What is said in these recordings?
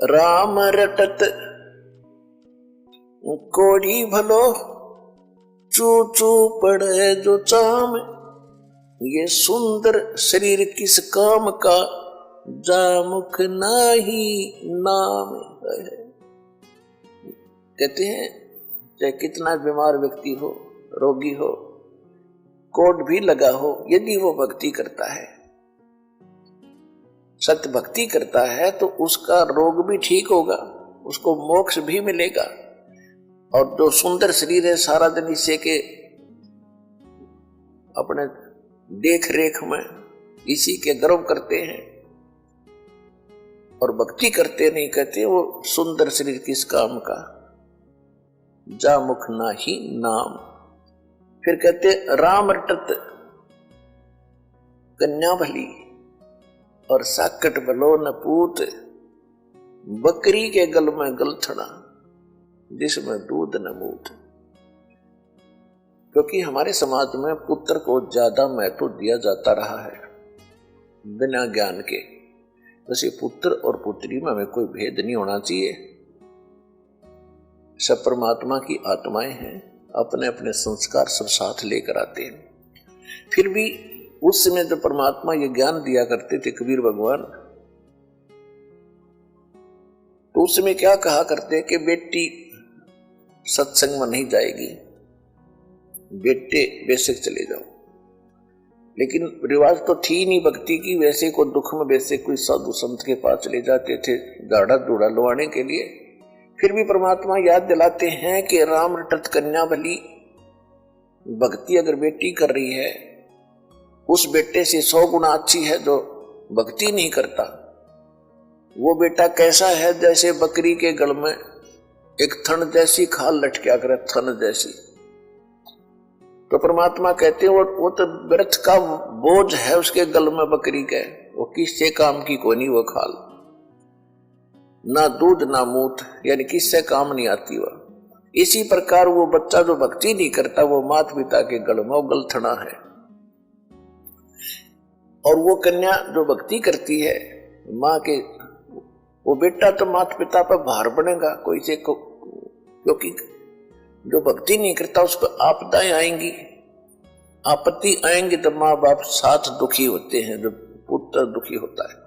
राम रटत कोड़ी भलो, चू चू पड़े जो चाम। ये सुंदर शरीर किस काम का, जा मुख नाही नाम है। कहते हैं चाहे कितना बीमार व्यक्ति हो, रोगी हो, कोट भी लगा हो, यदि वो भक्ति करता है, सत्य भक्ति करता है, तो उसका रोग भी ठीक होगा, उसको मोक्ष भी मिलेगा। और जो सुंदर शरीर है, सारा दिन इसे के अपने देख रेख में इसी के गर्व करते हैं और भक्ति करते नहीं, कहते वो सुंदर शरीर किस काम का, जा मुख नाही नाम। फिर कहते राम रटत कन्या भली, और साकट भलो न पूत। बकरी के गल में गलथड़ा, जिसमें दूध न मूत। क्योंकि हमारे समाज में पुत्र को ज्यादा महत्व दिया जाता रहा है बिना ज्ञान के। वैसे पुत्र और पुत्री में हमें कोई भेद नहीं होना चाहिए, सब परमात्मा की आत्माएं हैं, अपने अपने संस्कार सब साथ लेकर आते हैं। फिर भी उस समय जो परमात्मा ये ज्ञान दिया करते थे कबीर भगवान, तो उस समय क्या कहा करते कि बेटी सत्संग में नहीं जाएगी, बेटे बेशक चले जाओ। लेकिन रिवाज तो थी नहीं भक्ति की, वैसे को दुख में वैसे कोई साधु संत के पास चले जाते थे गाढ़ा दूढ़ा लुवाने के लिए। फिर भी परमात्मा याद दिलाते हैं कि राम रटत कन्या भली। भक्ति अगर बेटी कर रही है, उस बेटे से 100 गुना अच्छी है जो भक्ति नहीं करता। वो बेटा कैसा है, जैसे बकरी के गल में एक थन जैसी खाल लटका करे, थन जैसी। तो परमात्मा कहते हैं वो तो व्यर्थ का बोझ है उसके गल में बकरी के, वो किससे काम की कोई नहीं वो खाल, ना दूध ना मूत, यानी किससे काम नहीं आती वह। इसी प्रकार वो बच्चा जो भक्ति नहीं करता, वो माता पिता के गल में गलथना है। और वो कन्या जो भक्ति करती है माँ के, वो बेटा तो माता पिता पर भार बनेगा कोई से को, क्योंकि जो भक्ति नहीं करता उस पर आपदाएं आएंगी, आपत्ति आएंगी, तो माँ बाप साथ दुखी होते हैं, जो पुत्र दुखी होता है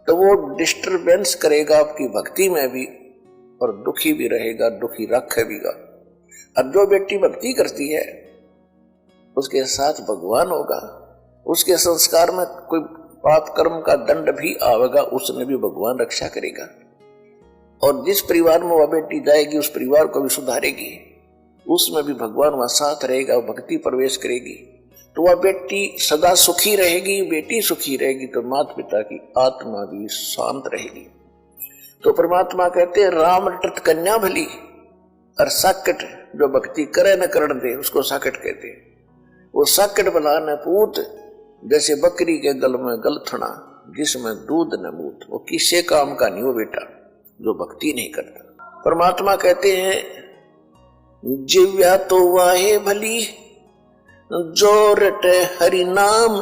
तो वो डिस्टरबेंस करेगा आपकी भक्ति में भी, और दुखी भी रहेगा, दुखी रखेगा। और जो बेटी भक्ति करती है उसके साथ भगवान होगा, उसके संस्कार में कोई पाप कर्म का दंड भी आवेगा, उसने भी भगवान रक्षा करेगा। और जिस परिवार में वह बेटी जाएगी उस परिवार को भी सुधारेगी, उसमें भी भगवान वहां साथ रहेगा, भक्ति प्रवेश करेगी, तो वह बेटी सदा सुखी रहेगी। बेटी सुखी रहेगी तो माता पिता की आत्मा भी शांत रहेगी। तो परमात्मा कहते हैं राम रटत कन्या भली, और साकट जो भक्ति करे न करण दे उसको साकट कहते हैं। वो साकट भला न पूत, जैसे बकरी के गल में गलथना, जिसमें दूध न मूत। वो किसी काम का नहीं वो बेटा जो भक्ति नहीं करता। परमात्मा कहते हैं जिव्या तो वाहे भली, जो रटे हरि नाम,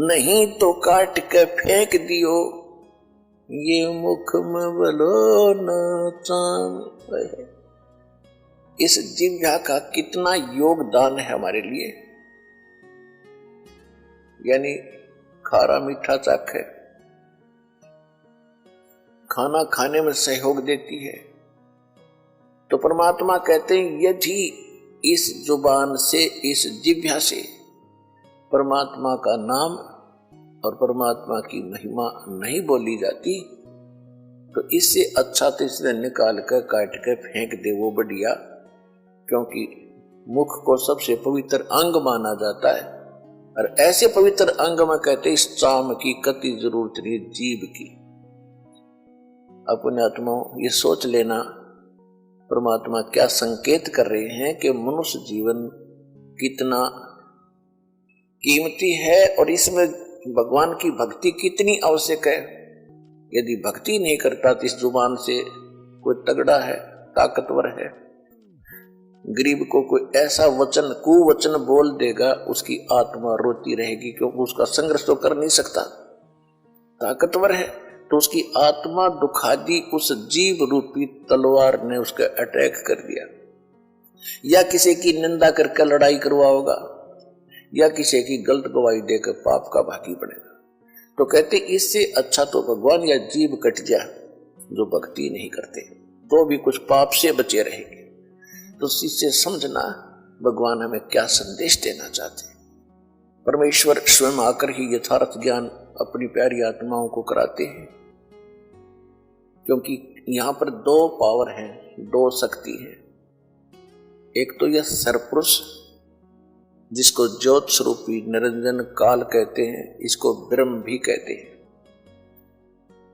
नहीं तो काट के फेंक दियो, ये मुख में बलो न चाम। इस जिव्या का कितना योगदान है हमारे लिए, यानी खारा मीठा चाख है, खाना खाने में सहयोग देती है। तो परमात्मा कहते हैं यदि इस जुबान से, इस जिह्वा से परमात्मा का नाम और परमात्मा की महिमा नहीं बोली जाती, तो इससे अच्छा तो इसने निकाल कर काट कर फेंक दे वो बढ़िया। क्योंकि मुख को सबसे पवित्र अंग माना जाता है, और ऐसे पवित्र अंग में कहते इस चाम की कति जरूरत नहीं जीभ की। अपने आत्माओं ये सोच लेना परमात्मा क्या संकेत कर रहे हैं कि मनुष्य जीवन कितना कीमती है और इसमें भगवान की भक्ति कितनी आवश्यक है। यदि भक्ति नहीं करता तो इस जुबान से कोई तगड़ा है, ताकतवर है, गरीब को कोई ऐसा वचन कुवचन बोल देगा, उसकी आत्मा रोती रहेगी, क्योंकि उसका संघर्ष तो कर नहीं सकता, ताकतवर है। तो उसकी आत्मा दुखा दी, उस जीव रूपी तलवार ने उसका अटैक कर दिया, या किसी की निंदा करके लड़ाई करवा होगा, या किसी की गलत गवाही देकर पाप का भागी बनेगा। तो कहते इससे अच्छा तो भगवान या जीव कट जा जो भक्ति नहीं करते, तो भी कुछ पाप से बचे रहेंगे। तो इससे समझना भगवान हमें क्या संदेश देना चाहते हैं। परमेश्वर स्वयं आकर ही यथार्थ ज्ञान अपनी प्यारी आत्माओं को कराते हैं, क्योंकि यहां पर दो पावर हैं, दो शक्ति है। एक तो यह सरपुरुष जिसको ज्योत स्वरूपी निरंजन काल कहते हैं, इसको ब्रह्म भी कहते हैं।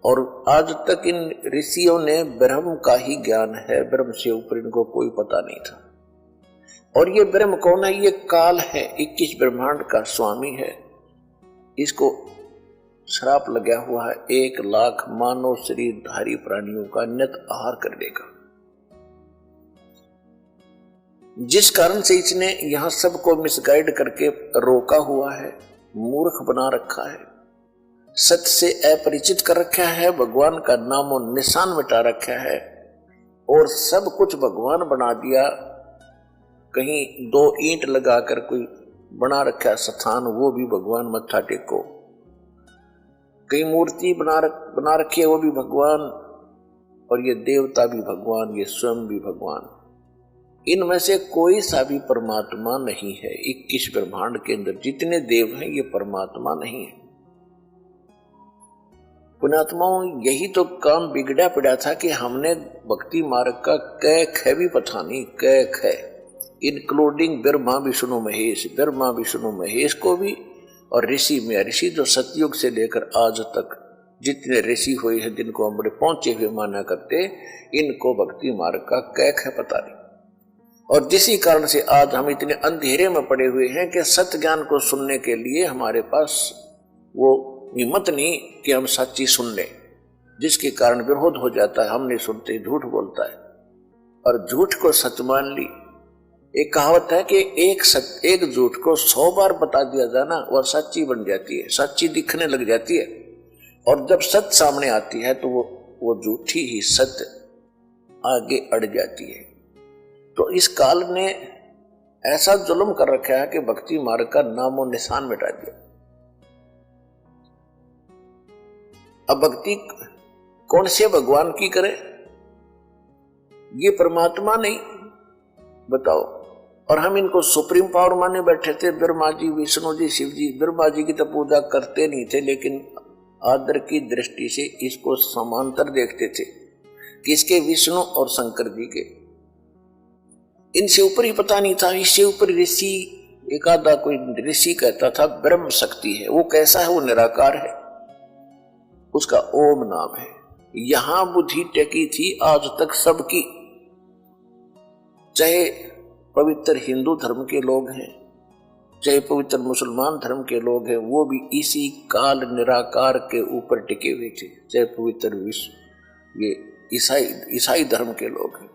और आज तक इन ऋषियों ने ब्रह्म का ही ज्ञान है, ब्रह्म से ऊपर इनको कोई पता नहीं था। और ये ब्रह्म कौन है? ये काल है, 21 ब्रह्मांड का स्वामी है। इसको श्राप लगा हुआ है 1 लाख मानव शरीरधारी प्राणियों का नित आहार करने का, जिस कारण से इसने यहां सबको मिसगाइड करके रोका हुआ है, मूर्ख बना रखा है, सत्य से अपरिचित कर रखा है, भगवान का नामो निशान मिटा रखा है, और सब कुछ भगवान बना दिया। कहीं 2 ईंट लगाकर कोई बना रखा स्थान, वो भी भगवान मत्था टेको। कहीं मूर्ति बना रखी है, वो भी भगवान, और ये देवता भी भगवान, ये स्वयं भी भगवान। इनमें से कोई सा भी परमात्मा नहीं है। 21 ब्रह्मांड के अंदर जितने देव हैं ये परमात्मा नहीं है। पुण्यात्माओं, यही तो काम बिगड़ा पड़ा था कि हमने भक्ति मार्ग का कै ख भी पता नहीं, कै ख इंक्लूडिंग ब्रह्मा विष्णु महेश, ब्रह्मा विष्णु महेश को भी, और ऋषि में ऋषि जो सतयुग से लेकर आज तक जितने ऋषि हुए हैं, जिनको हम बड़े पहुंचे हुए माना करते, इनको भक्ति मार्ग का कै ख पता नहीं। और जिसी कारण से आज हम इतने अंधेरे में पड़े हुए हैं कि सत्य ज्ञान को सुनने के लिए हमारे पास वो हिम्मत नहीं कि हम सच्ची सुन लें, जिसके कारण विरोध हो जाता है। हम नहीं सुनते, झूठ बोलता है, और झूठ को सच मान ली। एक कहावत है कि एक झूठ को 100 बार बता दिया जाए ना, वह सच्ची बन जाती है, सच्ची दिखने लग जाती है। और जब सत्य सामने आती है तो वो झूठी ही सत्य आगे अड़ जाती है। तो इस काल ने ऐसा जुल्म कर रखा है कि भक्ति मार्ग का नामो निशान मिटा दिया। अब भक्ति कौन से भगवान की करे? ये परमात्मा नहीं, बताओ। और हम इनको सुप्रीम पावर माने बैठे थे, ब्रह्मा जी, विष्णु जी, शिव जी। ब्रह्मा जी की तो पूजा करते नहीं थे, लेकिन आदर की दृष्टि से इसको समांतर देखते थे, किसके? विष्णु और शंकर जी के। इनसे ऊपर ही पता नहीं था। इससे ऊपर ऋषि, एक आधा कोई ऋषि कहता था ब्रह्म शक्ति है। वो कैसा है? वो निराकार है, उसका ओम नाम है। यहां बुद्धि टेकी थी आज तक सबकी, चाहे पवित्र हिंदू धर्म के लोग हैं, चाहे पवित्र मुसलमान धर्म के लोग हैं, वो भी इसी काल निराकार के ऊपर टिके हुए थे। चाहे पवित्र विश्व ये ईसाई धर्म के लोग हैं,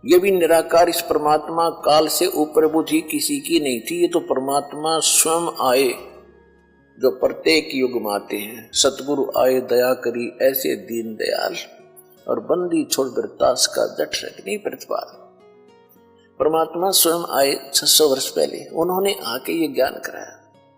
ये भी निराकार, इस परमात्मा काल से ऊपर बुद्धि किसी की नहीं थी। ये तो परमात्मा स्वयं आए, जो प्रत्येक युग में आते हैं। सतगुरु आए दया करी ऐसे दीन दयाल, और बंदी छोड़ बिरतास का जट रखनी प्रतिपाल। परमात्मा स्वयं आए 600 वर्ष पहले, उन्होंने आके ये ज्ञान कराया।